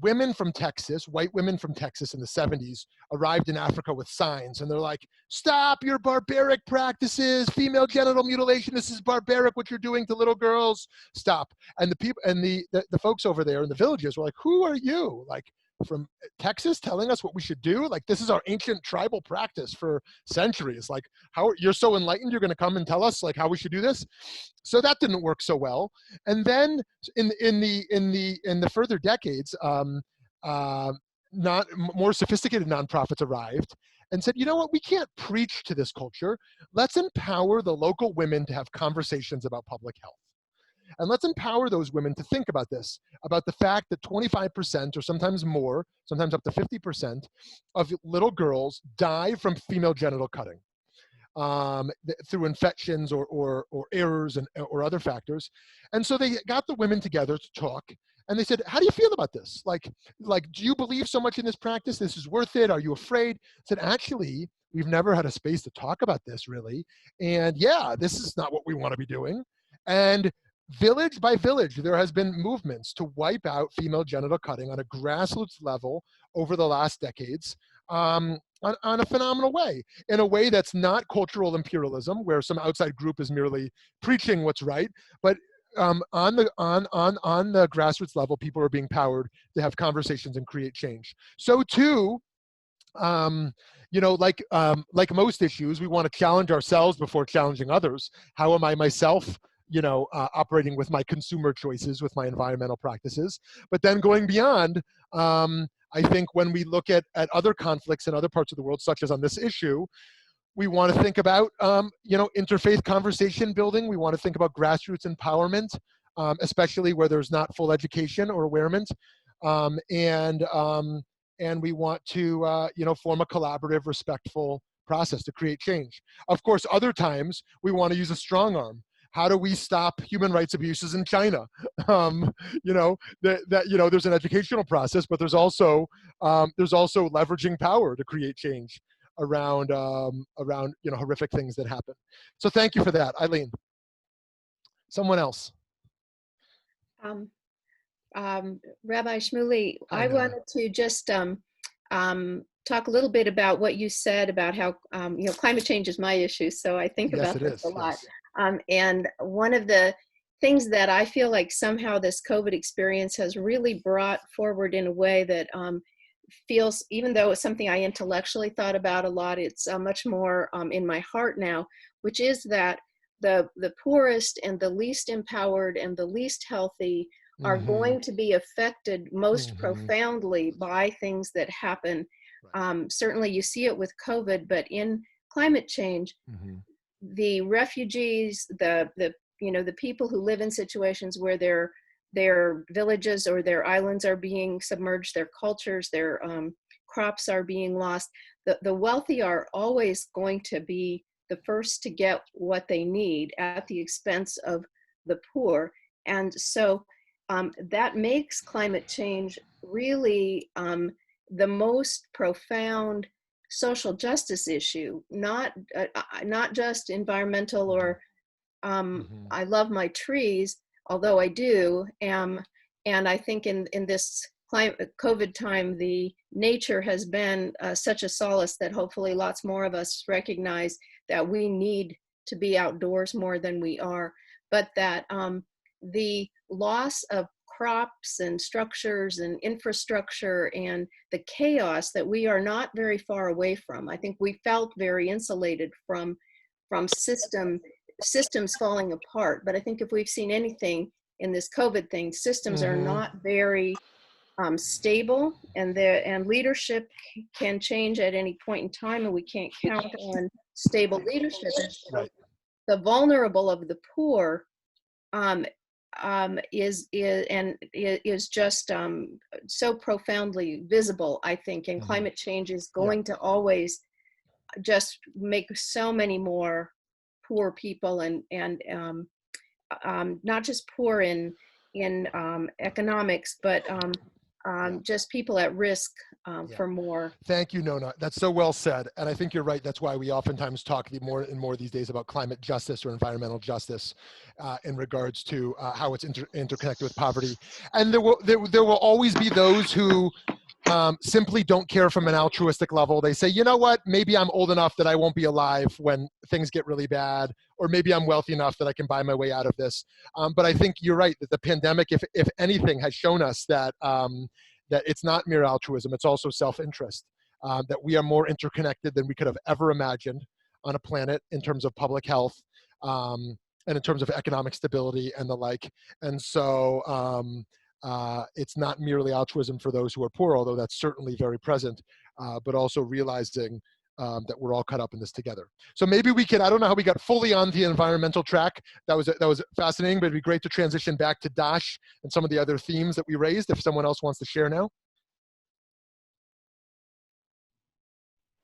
women from Texas, white women from Texas in the 70s, arrived in Africa with signs, and they're like, "Stop your barbaric practices, female genital mutilation. This is barbaric. What you're doing to little girls. Stop." And the people and the folks over there in the villages were like, "Who are you? Like, from Texas telling us what we should do? Like, this is our ancient tribal practice for centuries. Like, how you're so enlightened, you're going to come and tell us like how we should do this?" So that didn't work so well. And then in the further decades, not more sophisticated nonprofits arrived and said, "You know what? We can't preach to this culture. Let's empower the local women to have conversations about public health. And let's empower those women to think about this, about the fact that 25% or sometimes more, sometimes up to 50% of little girls die from female genital cutting through infections or errors or other factors." And so they got the women together to talk. And they said, "How do you feel about this? Like, do you believe so much in this practice? This is worth it. Are you afraid?" I said, "Actually, we've never had a space to talk about this really. And yeah, this is not what we want to be doing." And village by village, there has been movements to wipe out female genital cutting on a grassroots level over the last decades on a phenomenal way, in a way that's not cultural imperialism, where some outside group is merely preaching what's right, but on the grassroots level, people are being powered to have conversations and create change. So too, like most issues, we want to challenge ourselves before challenging others. How am I myself operating with my consumer choices, with my environmental practices? But then going beyond, I think when we look at other conflicts in other parts of the world, such as on this issue, we want to think about, interfaith conversation building. We want to think about grassroots empowerment, especially where there's not full education or awareness. And we want to, form a collaborative, respectful process to create change. Of course, other times we want to use a strong arm. How do we stop human rights abuses in China? There's an educational process, but there's also leveraging power to create change around horrific things that happen. So thank you for that, Eileen. Someone else. Rabbi Shmuly, I wanted to just talk a little bit about what you said about how, climate change is my issue. So I think Yes, about it this is. a lot. Yes. And one of the things that I feel like somehow this COVID experience has really brought forward in a way that feels, even though it's something I intellectually thought about a lot, it's much more in my heart now, which is that the poorest and the least empowered and the least healthy are going to be affected most profoundly by things that happen. Certainly you see it with COVID, but in climate change, the refugees, the people who live in situations where their villages or their islands are being submerged, their cultures, their crops are being lost. The wealthy are always going to be the first to get what they need at the expense of the poor. And so that makes climate change really the most profound social justice issue, not just environmental or I love my trees, although I do. And I think in this COVID time, the nature has been such a solace that hopefully lots more of us recognize that we need to be outdoors more than we are, but that the loss of crops and structures and infrastructure and the chaos that we are not very far away from. I think we felt very insulated from systems falling apart. But I think if we've seen anything in this COVID thing, systems are not very stable, and leadership can change at any point in time, and we can't count on stable leadership. And so the vulnerable of the poor is just so profoundly visible, I think, and climate change is going to always just make so many more poor people and not just poor in economics, but just people at risk for more. Thank you, Nona. That's so well said. And I think you're right. That's why we oftentimes talk more and more these days about climate justice or environmental justice in regards to how it's interconnected with poverty. And there will always be those who simply don't care from an altruistic level. They say, you know what, maybe I'm old enough that I won't be alive when things get really bad, or maybe I'm wealthy enough that I can buy my way out of this. But I think you're right that the pandemic, if anything, has shown us that that it's not mere altruism, it's also self-interest, that we are more interconnected than we could have ever imagined on a planet in terms of public health and in terms of economic stability and the like. And so it's not merely altruism for those who are poor, although that's certainly very present, but also realizing that we're all caught up in this together. So maybe we can, I don't know how we got fully on the environmental track. That was fascinating, but it'd be great to transition back to Dosh and some of the other themes that we raised, if someone else wants to share now.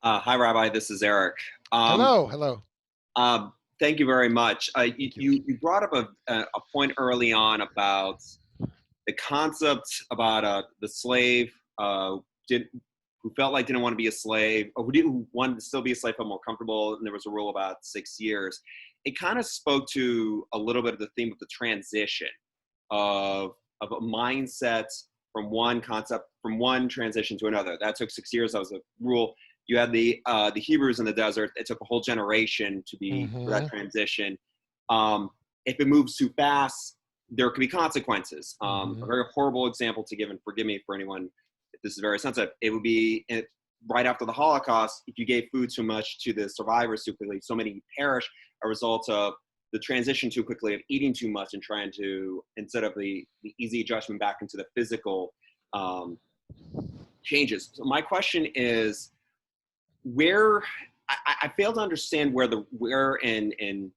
Hi, Rabbi, this is Eric. Hello. Thank you very much. You brought up a point early on about the concept about the slave who felt like didn't want to be a slave, or who wanted to still be a slave, felt more comfortable, and there was a rule about 6 years. It kind of spoke to a little bit of the theme of the transition of a mindset from one concept, from one transition to another. That took 6 years. That was a rule. You had the Hebrews in the desert. It took a whole generation to be for that transition. If it moves too fast, there could be consequences. A very horrible example to give, and forgive me for anyone if this is very sensitive, it would be right after the Holocaust, if you gave food too much to the survivors too quickly, so many perish a result of the transition too quickly of eating too much and trying to, instead of the easy adjustment back into the physical changes. So my question is, where, I fail to understand where in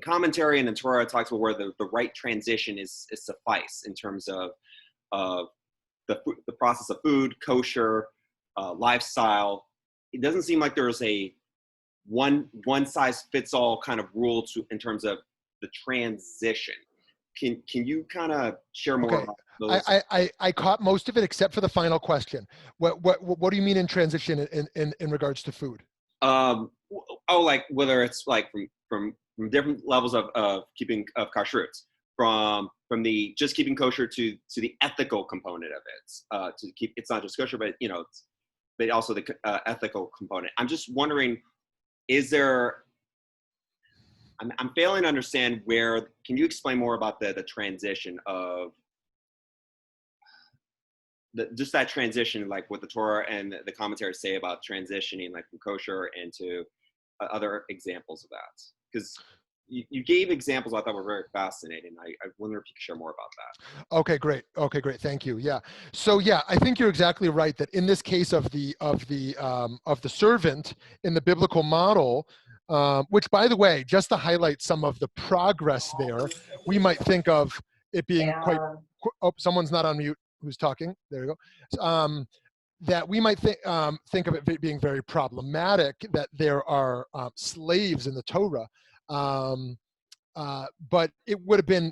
commentary and in Torah it talks about where the right transition is suffice in terms of the process of food, kosher, lifestyle. It doesn't seem like there's a one size fits all kind of rule in terms of the transition. Can you kind of share more about those? I caught most of it except for the final question. What do you mean in transition in regards to food? Like whether it's like from different levels of keeping of kashrut, from the just keeping kosher to the ethical component of it, to keep, it's not just kosher, but but also the ethical component. I'm just wondering, is there, I'm failing to understand where, can you explain more about the transition of, just that transition, like what the Torah and the commentaries say about transitioning like from kosher into other examples of that? Because you gave examples I thought were very fascinating. I wonder if you could share more about that. Okay, great. Okay, great. Thank you. Yeah. So yeah, I think you're exactly right that in this case of the servant in the biblical model, which by the way, just to highlight some of the progress there, we might think of it being quite. Oh, someone's not on mute. Who's talking? There you go. That we might think of it being very problematic that there are slaves in the Torah. But it would have been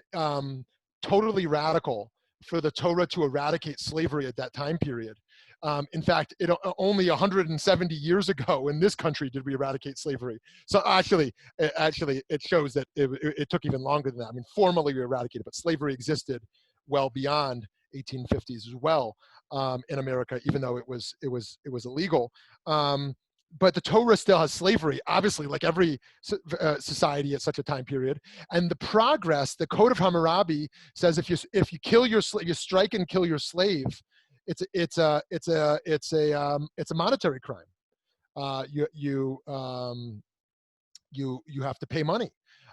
totally radical for the Torah to eradicate slavery at that time period. In fact, only 170 years ago in this country did we eradicate slavery. So actually, it shows that it took even longer than that. I mean, formally we eradicated, but slavery existed well beyond 1850s as well in America, even though it was illegal. But the Torah still has slavery, obviously, like every society at such a time period. And the progress, the Code of Hammurabi says, if you kill your slave, you strike and kill your slave, it's a monetary crime. You have to pay money.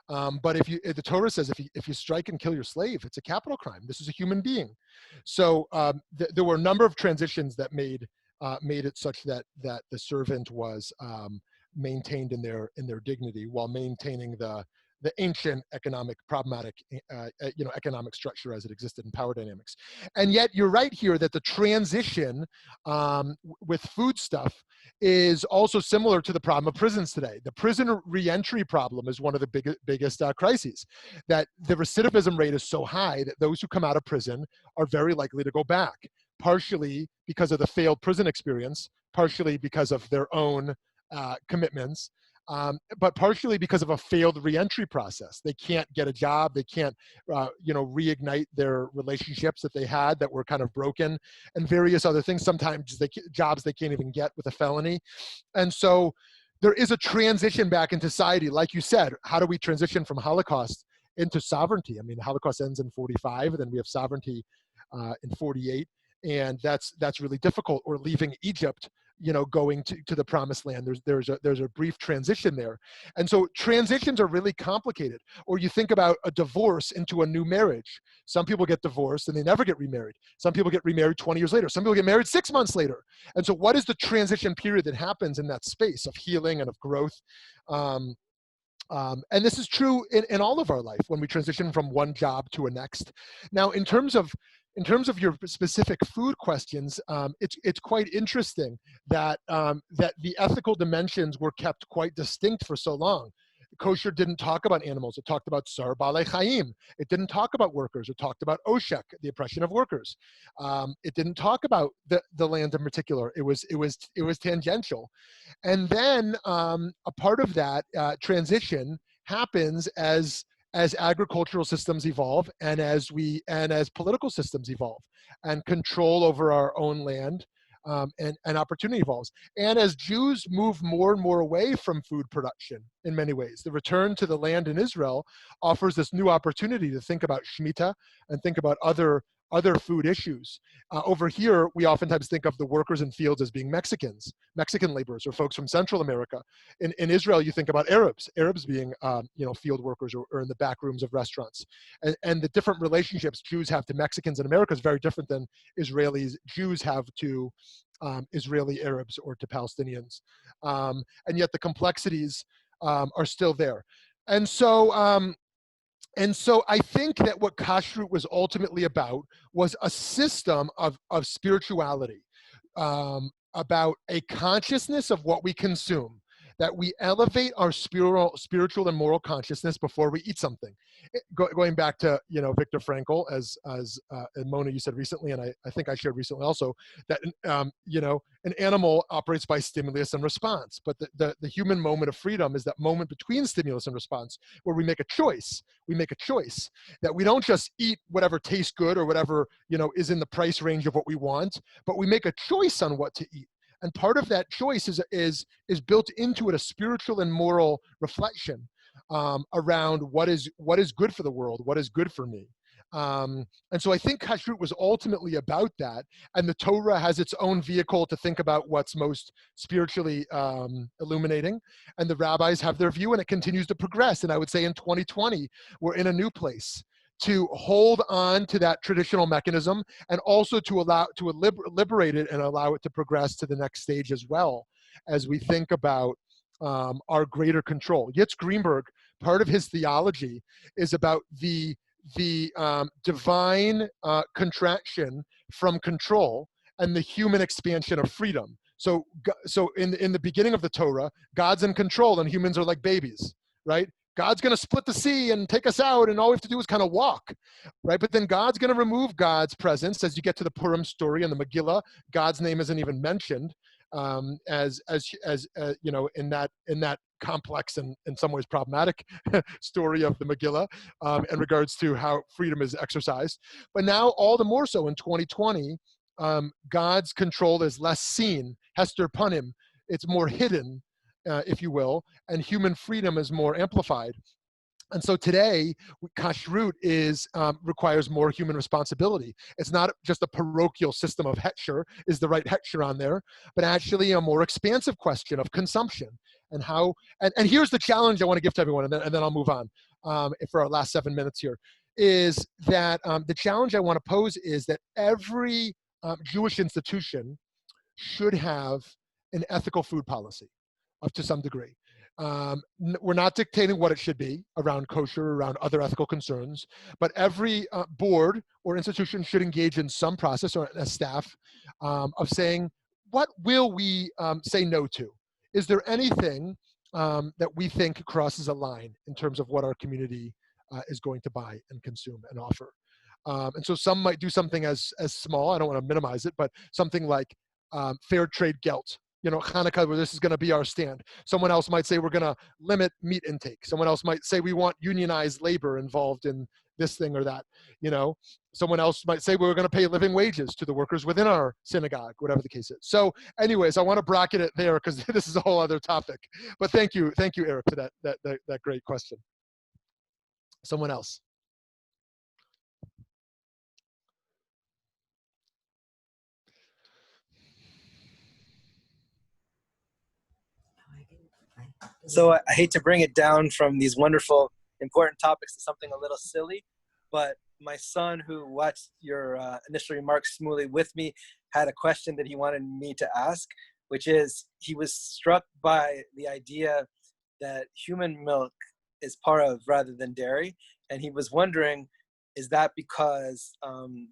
But if the Torah says if you strike and kill your slave, it's a capital crime. This is a human being. So there were a number of transitions that made it such that the servant was maintained in their dignity while maintaining the ancient problematic economic structure as it existed in power dynamics. And yet you're right here that the transition with food stuff is also similar to the problem of prisons today. The prison reentry problem is one of the biggest crises, that the recidivism rate is so high that those who come out of prison are very likely to go back, partially because of the failed prison experience, partially because of their own commitments, but partially because of a failed reentry process. They can't get a job. They can't, reignite their relationships that they had that were kind of broken, and various other things. Sometimes jobs they can't even get with a felony. And so there is a transition back in society. Like you said, how do we transition from Holocaust into sovereignty? I mean, the Holocaust ends in 45, and then we have sovereignty in 48. And that's really difficult. Or leaving Egypt, going to the promised land. There's a brief transition there. And so transitions are really complicated. Or you think about a divorce into a new marriage. Some people get divorced and they never get remarried. Some people get remarried 20 years later. Some people get married 6 months later. And so what is the transition period that happens in that space of healing and of growth? And this is true in all of our life when we transition from one job to a next. Now, in terms of your specific food questions, it's quite interesting that the ethical dimensions were kept quite distinct for so long. Kosher didn't talk about animals. It talked about Sar Balei Chaim. It didn't talk about workers. It talked about Oshek, the oppression of workers. It didn't talk about the land in particular. It was tangential. And then a part of that transition happens as agricultural systems evolve and as political systems evolve and control over our own land and opportunity evolves. And as Jews move more and more away from food production in many ways, the return to the land in Israel offers this new opportunity to think about Shemitah and think about other food issues. Over here, we oftentimes think of the workers in fields as being Mexican laborers, or folks from Central America. In Israel, you think about Arabs being field workers or in the back rooms of restaurants. And the different relationships Jews have to Mexicans in America is very different than Jews have to Israeli Arabs or to Palestinians. And yet the complexities are still there. And so I think that what kashrut was ultimately about was a system of spirituality, about a consciousness of what we consume, that we elevate our spiritual and moral consciousness before we eat something. Going back to Viktor Frankl, as Mona, you said recently, and I think I shared recently also, that an animal operates by stimulus and response, but the human moment of freedom is that moment between stimulus and response where we make a choice. We make a choice that we don't just eat whatever tastes good or whatever is in the price range of what we want, but we make a choice on what to eat. And part of that choice is built into it, a spiritual and moral reflection around what is good for the world, what is good for me. And so I think kashrut was ultimately about that, and the Torah has its own vehicle to think about what's most spiritually illuminating, and the rabbis have their view, and it continues to progress. And I would say in 2020, we're in a new place to hold on to that traditional mechanism, and also to liberate it and allow it to progress to the next stage as well, as we think about our greater control. Yitz Greenberg, part of his theology is about the divine contraction from control and the human expansion of freedom. So in the beginning of the Torah, God's in control and humans are like babies, right? God's going to split the sea and take us out, and all we have to do is kind of walk, right? But then God's going to remove God's presence as you get to the Purim story and the Megillah. God's name isn't even mentioned as you know, in that complex and in some ways problematic story of the Megillah in regards to how freedom is exercised. But now all the more so in 2020, God's control is less seen, hester panim, it's more hidden, if you will, and human freedom is more amplified. And so today, kashrut requires more human responsibility. It's not just a parochial system of hechsher, is the right hechsher on there, but actually a more expansive question of consumption. And how, and here's the challenge I want to give to everyone, and then I'll move on for our last 7 minutes here, is that the challenge I want to pose is that every Jewish institution should have an ethical food policy to some degree. We're not dictating what it should be around kosher, around other ethical concerns, but every board or institution should engage in some process, or a staff, of saying, what will we say no to? Is there anything that we think crosses a line in terms of what our community is going to buy and consume and offer? And so some might do something as small, I don't want to minimize it, but something like fair trade gelt. You know, Hanukkah, where this is going to be our stand. Someone else might say we're going to limit meat intake. Someone else might say we want unionized labor involved in this thing or that. You know, someone else might say we're going to pay living wages to the workers within our synagogue, whatever the case is. So anyways, I want to bracket it there because this is a whole other topic. But thank you, Eric, for that great question. Someone else. So I hate to bring it down from these wonderful, important topics to something a little silly, but my son, who watched your initial remarks, Shmuly, with me, had a question that he wanted me to ask, which is, he was struck by the idea that human milk is parav rather than dairy, and he was wondering, is that because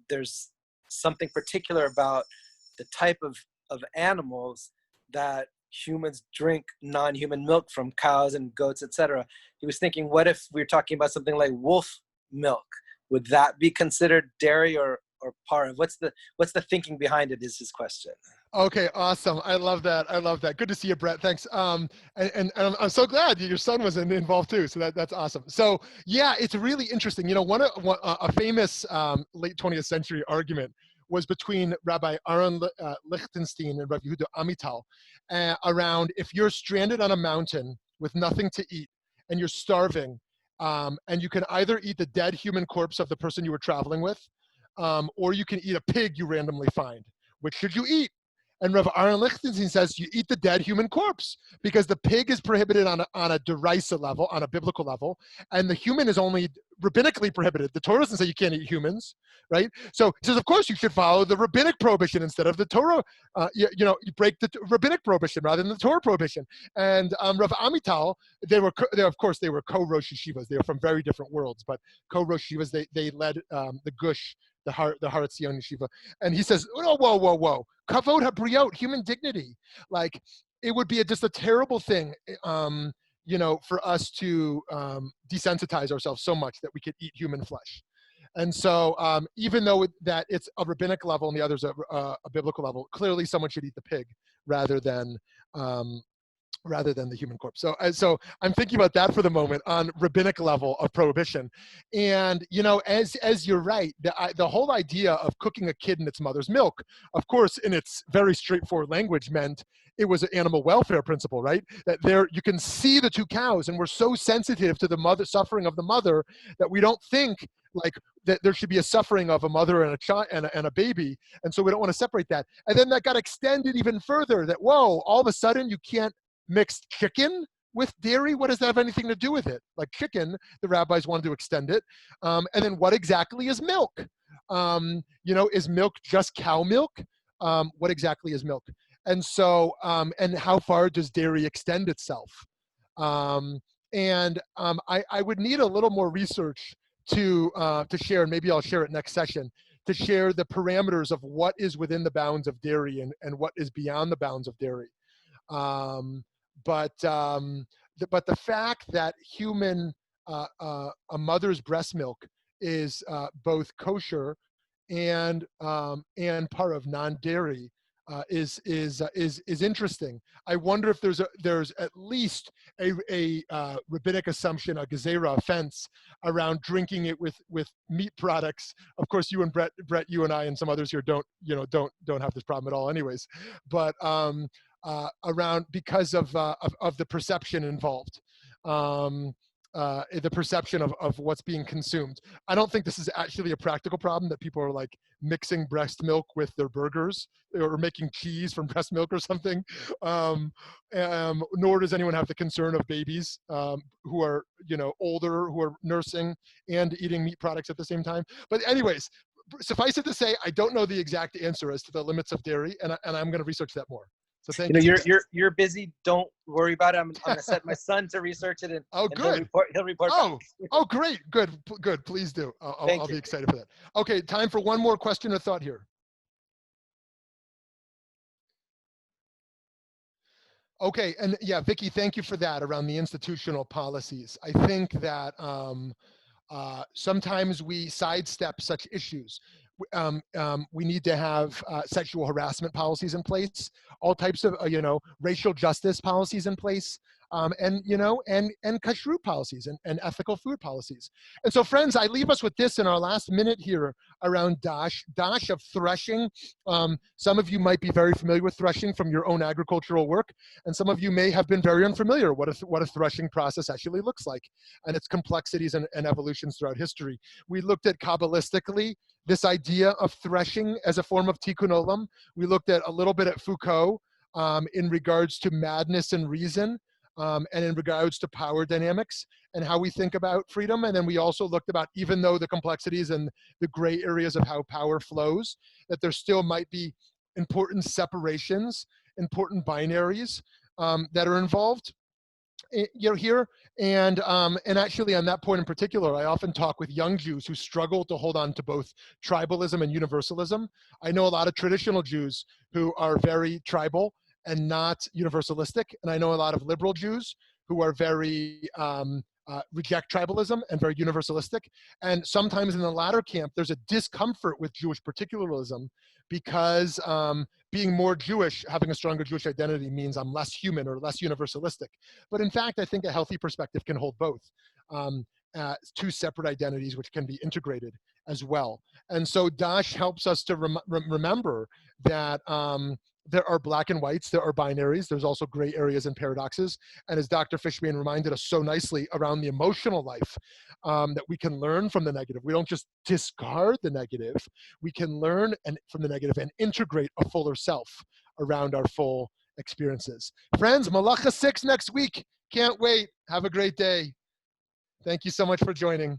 there's something particular about the type of animals that humans drink non-human milk from, cows and goats, etc. He was thinking, what if we were talking about something like wolf milk? Would that be considered dairy or parav? What's the thinking behind it, is his question. Okay, awesome. I love that. Good to see you, Brett. Thanks. And I'm so glad your son was involved too. So that's awesome. So yeah, it's really interesting. You know, a famous late 20th century argument was between Rabbi Aaron Lichtenstein and Rabbi Yehuda Amital around, if you're stranded on a mountain with nothing to eat and you're starving, and you can either eat the dead human corpse of the person you were traveling with, or you can eat a pig you randomly find. Which should you eat? And Rabbi Aaron Lichtenstein says you eat the dead human corpse, because the pig is prohibited on a derisa level, on a biblical level, and the human is only rabbinically prohibited. The Torah doesn't say you can't eat humans, right? So he says, of course, you should follow the rabbinic prohibition instead of the Torah. You break the rabbinic prohibition rather than the Torah prohibition. And Rav Amital, they were co-Rosh Yeshivas. They were from very different worlds, but co-Rosh Yeshivas, they led the Gush, the Har Etzion Yeshiva. And he says, oh, whoa. Kavod habriot, human dignity. Like, it would be just a terrible thing, for us to desensitize ourselves so much that we could eat human flesh. And so even though that it's a rabbinic level and the other's a biblical level, clearly someone should eat the pig rather than rather than the human corpse. So I'm thinking about that for the moment on rabbinic level of prohibition. And, you know, as you're right, the whole idea of cooking a kid in its mother's milk, of course, in its very straightforward language meant it was an animal welfare principle, right? That there, you can see the two cows, and we're so sensitive to the mother suffering of the mother that we don't think like that there should be a suffering of a mother and a child and a baby. And so we don't want to separate that. And then that got extended even further that, whoa, all of a sudden you can't mix chicken with dairy. What does that have anything to do with it? Like chicken, the rabbis wanted to extend it. And then what exactly is milk? You know, is milk just cow milk? What exactly is milk? And so, and how far does dairy extend itself? I would need a little more research to share, and maybe I'll share it next session, to share the parameters of what is within the bounds of dairy and what is beyond the bounds of dairy. But the fact that a mother's breast milk is both kosher and part of non-dairy is interesting. I wonder if there's at least a rabbinic assumption, a gezerah offense around drinking it with meat products. Of course, you and Brett, you and I and some others here don't have this problem at all, anyways. But around because of the perception involved. The perception of what's being consumed. I don't think this is actually a practical problem, that people are like mixing breast milk with their burgers or making cheese from breast milk or something. Nor does anyone have the concern of babies who are, you know, older, who are nursing and eating meat products at the same time. But anyways, suffice it to say, I don't know the exact answer as to the limits of dairy, and I'm going to research that more. So thank you. You're busy. Don't worry about it. I'm gonna set my son to research it, and good. He'll report. Oh, great. Good. Please do. I'll be excited for that. Okay, time for one more question or thought here. Okay, and yeah, Vicky, thank you for that around the institutional policies. I think that sometimes we sidestep such issues. We need to have sexual harassment policies in place, all types of racial justice policies in place, and kashrut policies and ethical food policies. And so, friends, I leave us with this in our last minute here around Dosh of threshing. Some of you might be very familiar with threshing from your own agricultural work, and some of you may have been very unfamiliar what a threshing process actually looks like, and its complexities and evolutions throughout history. We looked at Kabbalistically this idea of threshing as a form of tikkun olam. We looked at a little bit at Foucault in regards to madness and reason, and in regards to power dynamics and how we think about freedom. And then we also looked about, even though the complexities and the gray areas of how power flows, that there still might be important separations, important binaries that are involved here. And actually on that point in particular, I often talk with young Jews who struggle to hold on to both tribalism and universalism. I know a lot of traditional Jews who are very tribal and not universalistic. And I know a lot of liberal Jews who are very reject tribalism and very universalistic. And sometimes in the latter camp, there's a discomfort with Jewish particularism because being more Jewish, having a stronger Jewish identity, means I'm less human or less universalistic. But in fact, I think a healthy perspective can hold both. Two separate identities which can be integrated as well. And so Dosh helps us to remember that there are black and whites, there are binaries, there's also gray areas and paradoxes. And as Dr. Fishman reminded us so nicely around the emotional life, that we can learn from the negative. We don't just discard the negative, we can learn from the negative and integrate a fuller self around our full experiences. Friends, Malacha 6 next week. Can't wait. Have a great day. Thank you so much for joining.